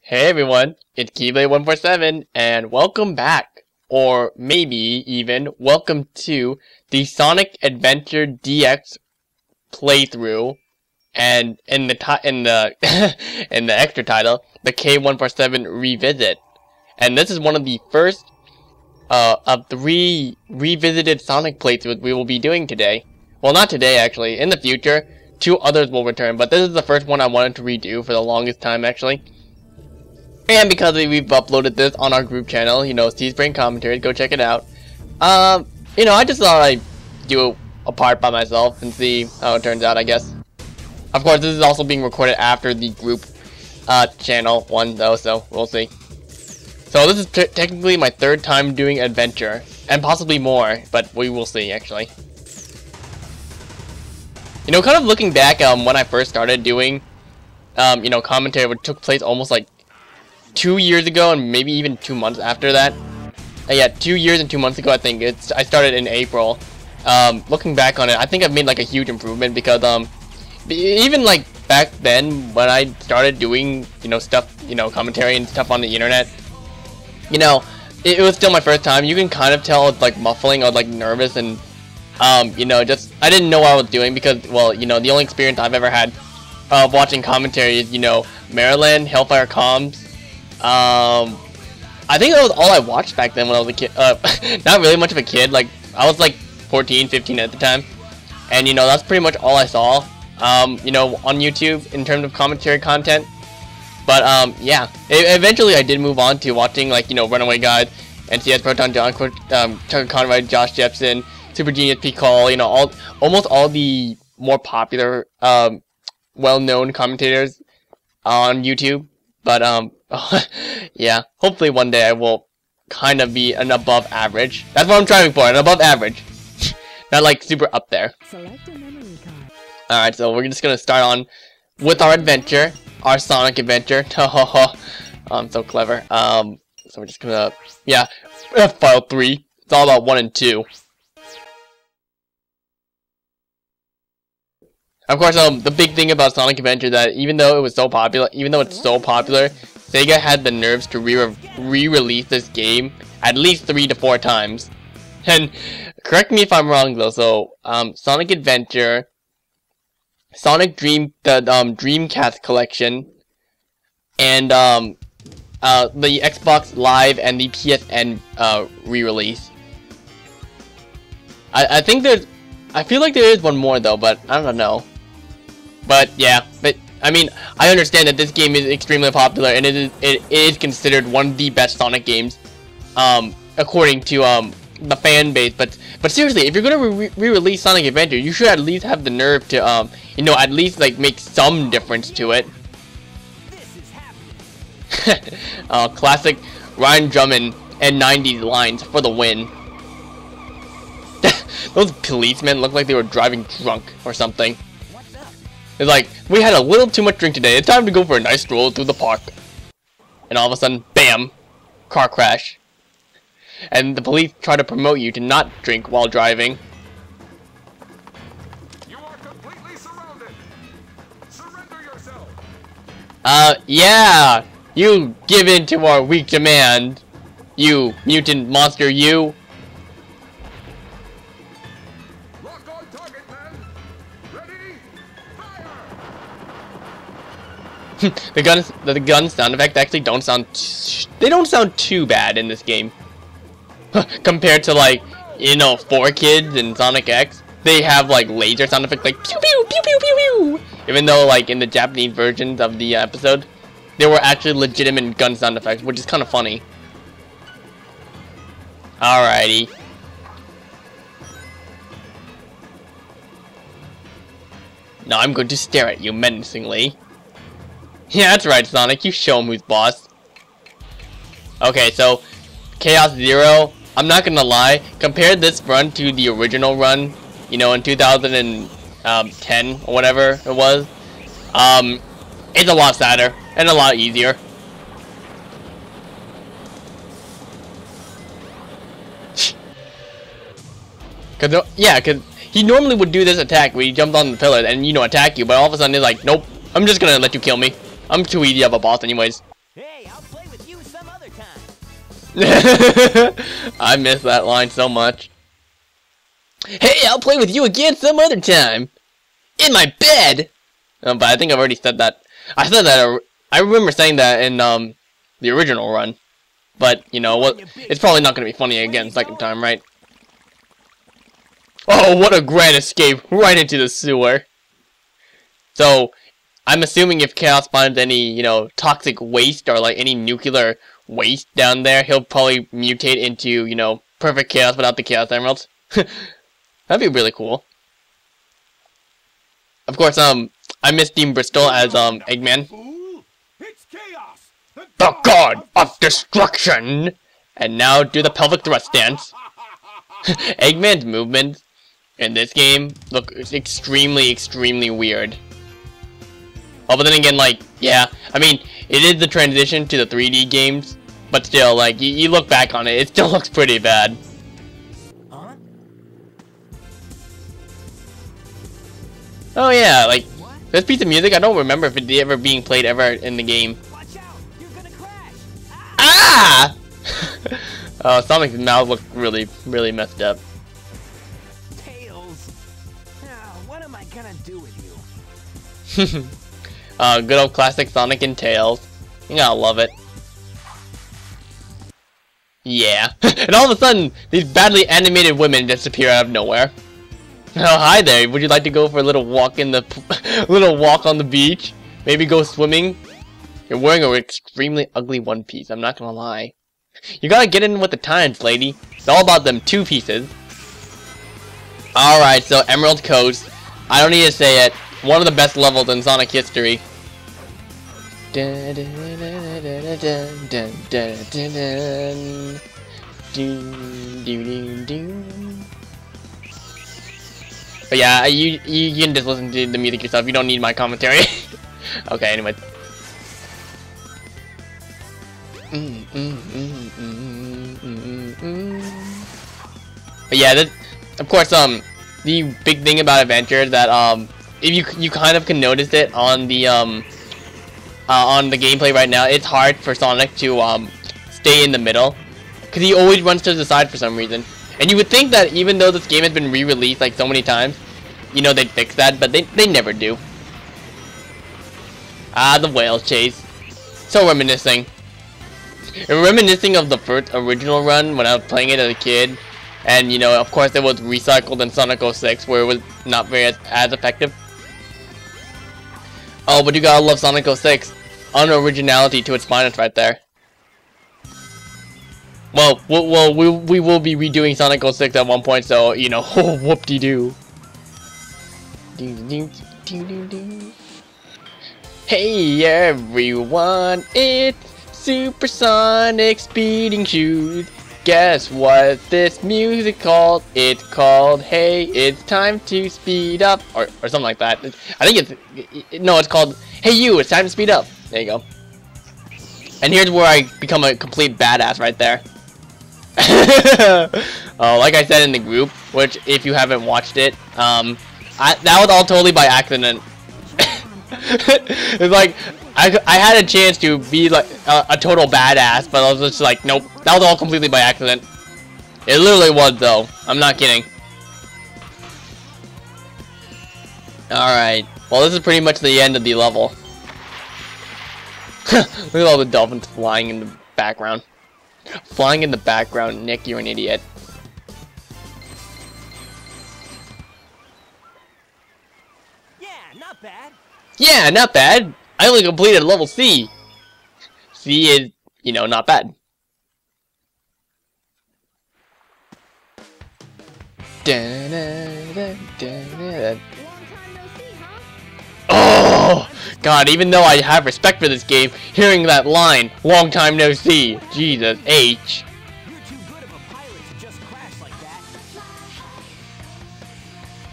Hey everyone, it's K147 and welcome back, or maybe even welcome to the Sonic Adventure DX playthrough, and in the in the extra title, the K147 revisit. And this is one of the first of 3 revisited Sonic playthroughs we will be doing today. Well, not today actually. In the future, 2 others will return, but this is the first one I wanted to redo for the longest time actually. And because we've uploaded this on our group channel, you know, Steve's Brain Commentary, go check it out. You know, I just thought I'd do a part by myself and see how it turns out, I guess. Of course, this is also being recorded after the group channel one, though, so we'll see. So this is technically my 3rd time doing Adventure, and possibly more, but we will see, actually. You know, kind of looking back when I first started doing, you know, commentary, which took place almost like 2 years ago, and maybe even 2 months after that. Yeah, 2 years and 2 months ago, I think. I started in April. Looking back on it, I think I've made like a huge improvement because even like back then when I started doing, you know, stuff, you know, commentary and stuff on the internet, you know, it was still my first time. You can kind of tell I was like muffling, I was like nervous, and you know, just I didn't know what I was doing because, well, you know, the only experience I've ever had of watching commentary is, you know, Maryland, Hellfire Comms. I think that was all I watched back then when I was a kid. Not really much of a kid. Like, I was like 14, 15 at the time. And, you know, that's pretty much all I saw, you know, on YouTube in terms of commentary content. But, yeah. Eventually I did move on to watching, like, you know, Runaway Guys, NCS Proton, Tucker Conrad, Josh Jepson, Super Genius P. Cole, you know, almost all the more popular, well-known commentators on YouTube. But, yeah, hopefully one day I will kind of be an above average. That's what I'm striving for, an above average. Not like super up there. Alright, so we're just gonna start on with our adventure, our Sonic adventure. I'm so clever. So we're just gonna, yeah, file 3. It's all about 1 and 2. Of course, the big thing about Sonic Adventure that even though it's so popular, Sega had the nerves to re-release this game at least 3 to 4 times. And correct me if I'm wrong though. So Sonic Adventure, Sonic Dream, the Dreamcast collection, and the Xbox Live and the PSN re-release. I think there's, I feel like there is one more though, but I don't know. But yeah, but I mean, I understand that this game is extremely popular and it is considered one of the best Sonic games, according to the fan base. But seriously, if you're gonna re-release Sonic Adventure, you should at least have the nerve to you know, at least like make some difference to it. Classic Ryan Drummond and 90s lines for the win. Those policemen look like they were driving drunk or something. It's like, we had a little too much drink today. It's time to go for a nice stroll through the park. And all of a sudden, bam! Car crash. And the police try to promote you to not drink while driving. You are completely surrounded. Surrender yourself. Yeah! You give in to our weak demand. You mutant monster, you. The gun sound effects actually don't sound too bad in this game. Compared to, like, you know, 4Kids and Sonic X. They have like laser sound effects like pew pew pew pew pew pew. Even though like in the Japanese versions of the episode, there were actually legitimate gun sound effects, which is kind of funny. Alrighty. Now I'm going to stare at you menacingly. Yeah, that's right, Sonic. You show him who's boss. Okay, so Chaos Zero. I'm not gonna lie. Compare this run to the original run, you know, in 2010 or whatever it was. It's a lot sadder and a lot easier. Cause he normally would do this attack where he jumped on the pillar and, you know, attack you, but all of a sudden he's like, nope, I'm just gonna let you kill me. I'm too easy of a boss anyways. Hey, I miss that line so much. Hey, I'll play with you again some other time. In my bed. But I think I've already said that. I said that. I remember saying that in the original run. But you know what? It's probably not gonna be funny again second time, right? Oh, what a grand escape! Right into the sewer. So, I'm assuming if Chaos finds any, you know, toxic waste or like any nuclear waste down there, he'll probably mutate into, you know, perfect Chaos without the Chaos Emeralds. That'd be really cool. Of course, I miss Dean Bristol as Eggman. It's Chaos, The god of destruction! And now do the pelvic thrust dance. Eggman's movements in this game look extremely, extremely weird. Oh, but then again, like, yeah, I mean, it is the transition to the 3D games, but still, like, you look back on it, it still looks pretty bad. Huh? Oh yeah, like, this piece of music, I don't remember if it ever being played ever in the game. Watch out! You're gonna crash! Ah! Oh, Sonic's mouth looked really, really messed up. Tails! Now, what am I gonna do with you? Good old classic Sonic and Tails. You gotta love it. Yeah. And all of a sudden, these badly animated women disappear out of nowhere. Oh, hi there. Would you like to go for a little walk in the little walk on the beach? Maybe go swimming? You're wearing an extremely ugly one piece, I'm not gonna lie. You gotta get in with the times, lady. It's all about them two pieces. Alright, so Emerald Coast. I don't need to say it. One of the best levels in Sonic history. But yeah, you can just listen to the music yourself. You don't need my commentary. Okay, anyway. But yeah, that, of course, the big thing about Adventure that if you kind of can notice it on the gameplay right now, it's hard for Sonic to stay in the middle, because he always runs to the side for some reason. And you would think that even though this game has been re-released like so many times, you know, they'd fix that, but they never do. Ah, the whale chase. So reminiscing. Reminiscing of the first original run when I was playing it as a kid. And, you know, of course it was recycled in Sonic 06 where it was not very as effective. Oh, but you gotta love Sonic 06. Unoriginality to its finest right there. Well, we will be redoing Sonic 06 at one point, so, you know, whoop-de-doo. Hey everyone, it's Supersonic Speeding Shoes. Guess what this music called? It's called Hey, It's Time to Speed Up, or something like that. I think it's called Hey You, It's Time to Speed Up. There you go. And here's where I become a complete badass right there. Like I said in the group, which if you haven't watched it, that was all totally by accident. It's like I had a chance to be like a total badass, but I was just like, nope, that was all completely by accident. It literally was, though. I'm not kidding. Alright, well, this is pretty much the end of the level. Look at all the dolphins flying in the background. Flying in the background, Nick, you're an idiot. Yeah, not bad. Yeah, not bad. I only completed level C. C is, you know, not bad. Oh, God, even though I have respect for this game, hearing that line, long time no see, Jesus H. You're too good of a pilot to just crash like that.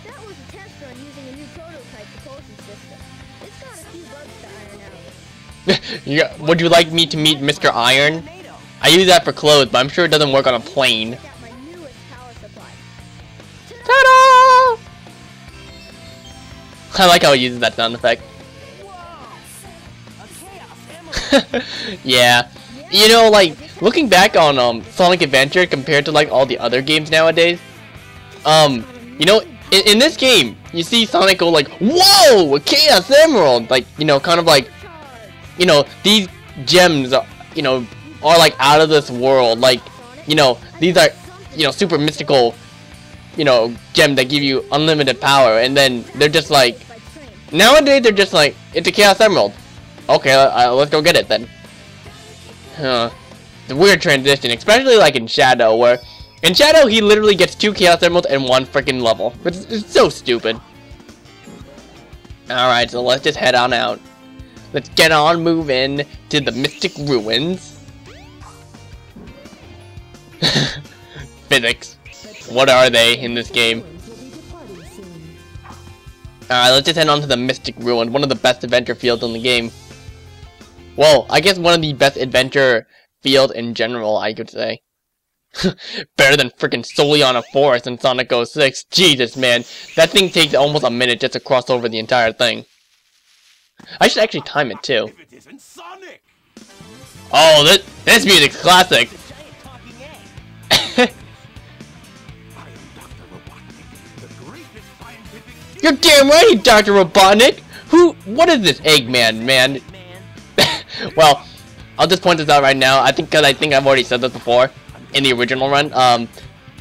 That was a test run using a new prototype propulsion system. It's got a few bugs to iron out. Would you like me to meet Mr. Iron? I use that for clothes, but I'm sure it doesn't work on a plane. Check out my newest power supply. Ta-da! I like how he uses that sound effect. Whoa! A chaos emerald. Yeah. You know, like, looking back on Sonic Adventure compared to like all the other games nowadays, you know, in this game you see Sonic go like, whoa, a Chaos Emerald, like, you know, kind of like, you know, these gems are, you know, are like out of this world, like, you know, these are, you know, super mystical, you know, gems that give you unlimited power, and then they're just like, nowadays they're just like, it's a Chaos Emerald. Okay, let's go get it then. It's a weird transition, especially like in Shadow, where in Shadow he literally gets 2 Chaos Emeralds in one freaking level. It's so stupid. Alright, so let's just head on out. Let's get on moving to the Mystic Ruins. Physics. What are they in this game? Alright, let's just head on to the Mystic Ruins, one of the best adventure fields in the game. Well, I guess one of the best adventure fields in general, I could say. Better than freaking Soliana Forest in Sonic 06. Jesus, man. That thing takes almost a minute just to cross over the entire thing. I should actually time it, too. Oh, this music's classic. You're damn right, Dr. Robotnik! What is this Eggman, man? Well, I'll just point this out right now. I think I've already said this before in the original run.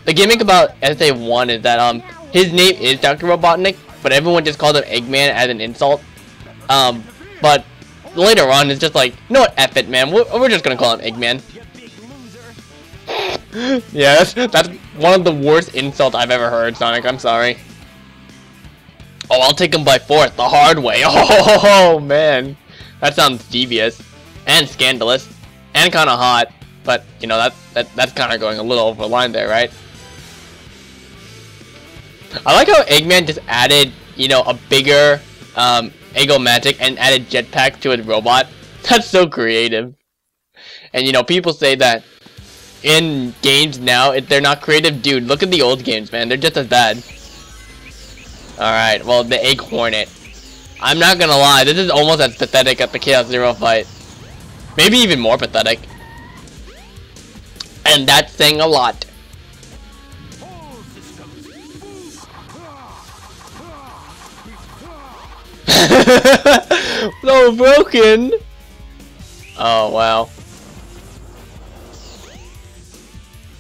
The gimmick about SA1 is that his name is Dr. Robotnik, but everyone just calls him Eggman as an insult. But later on, it's just like, you know what, F it, man. We're just gonna call him Eggman. Yeah, that's one of the worst insults I've ever heard, Sonic. I'm sorry. Oh, I'll take him by force, the hard way. Oh, man. That sounds devious. And scandalous. And kind of hot. But, you know, that's kind of going a little over the line there, right? I like how Eggman just added, you know, a bigger Eggo Magic and added jetpack to his robot. That's so creative. And, you know, people say that in games now, they're not creative. Dude, look at the old games, man. They're just as bad. Alright, well, the Egg Hornet. I'm not gonna lie, this is almost as pathetic as the Chaos Zero fight. Maybe even more pathetic. And that's saying a lot. So broken! Oh, wow.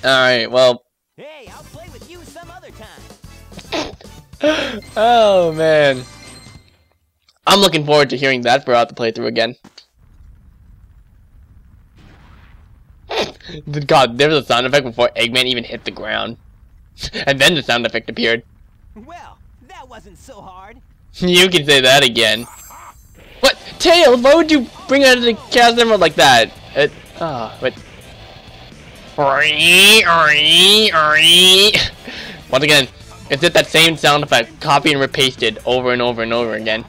Alright, well. Hey, I'll play with you some other time. Oh, man. I'm looking forward to hearing that throughout the playthrough again. God, there was a sound effect before Eggman even hit the ground. And then the sound effect appeared. Well, that wasn't so hard. You can say that again. What? Tails, why would you bring out the Chaos Emerald like that? But... Once again, it's just that same sound effect, copy and repasted over and over and over again.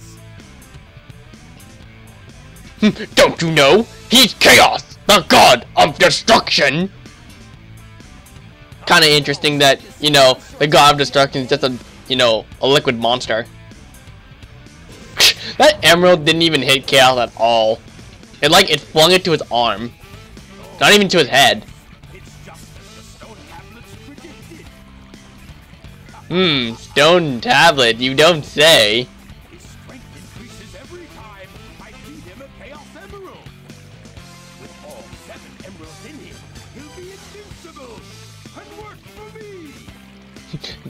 Don't you know? He's Chaos, the god of destruction! Kinda interesting that, you know, the god of destruction is just a, you know, a liquid monster. That emerald didn't even hit Chaos at all. It flung it to his arm. Not even to his head. Stone tablet, you don't say. His strength increases every time I feed him a Chaos Emerald. With all 7 emeralds in him, he'll be invincible and work for me.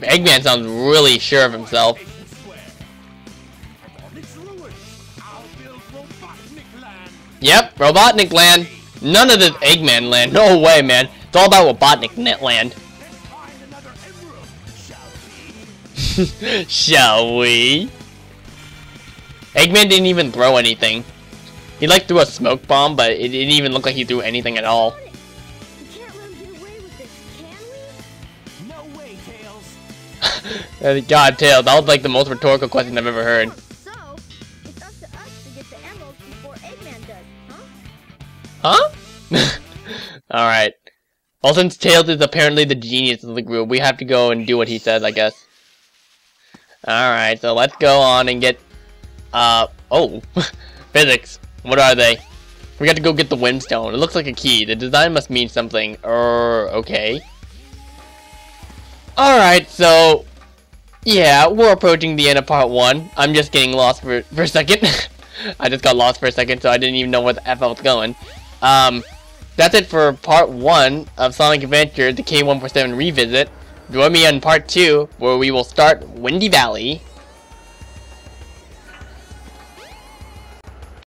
Eggman sounds really sure of himself. And on its ruins, I'll build Robotnik Land. Yep, Robotnik Land. None of this Eggman Land. No way, man. It's all about Robotnik Net Land. Find another emerald, shall we? Shall we? Eggman didn't even throw anything. He like threw a smoke bomb, but it didn't even look like he threw anything at all. We can't let him get away with this, can we? No way, Tails. God, Tails, that was like the most rhetorical question I've ever heard. So, it's up to us to get the emeralds before Eggman does, huh? Huh? Alright. Well, since Tails is apparently the genius of the group, we have to go and do what he says, I guess. Alright, so let's go on and get... oh. Physics. What are they? We got to go get the Windstone. It looks like a key. The design must mean something. Okay. Alright, so... yeah, we're approaching the end of part 1. I'm just getting lost for a second. I just got lost for a second, so I didn't even know where the F I was going. That's it for part 1 of Sonic Adventure, the K147 Revisit. Join me on part 2, where we will start Windy Valley.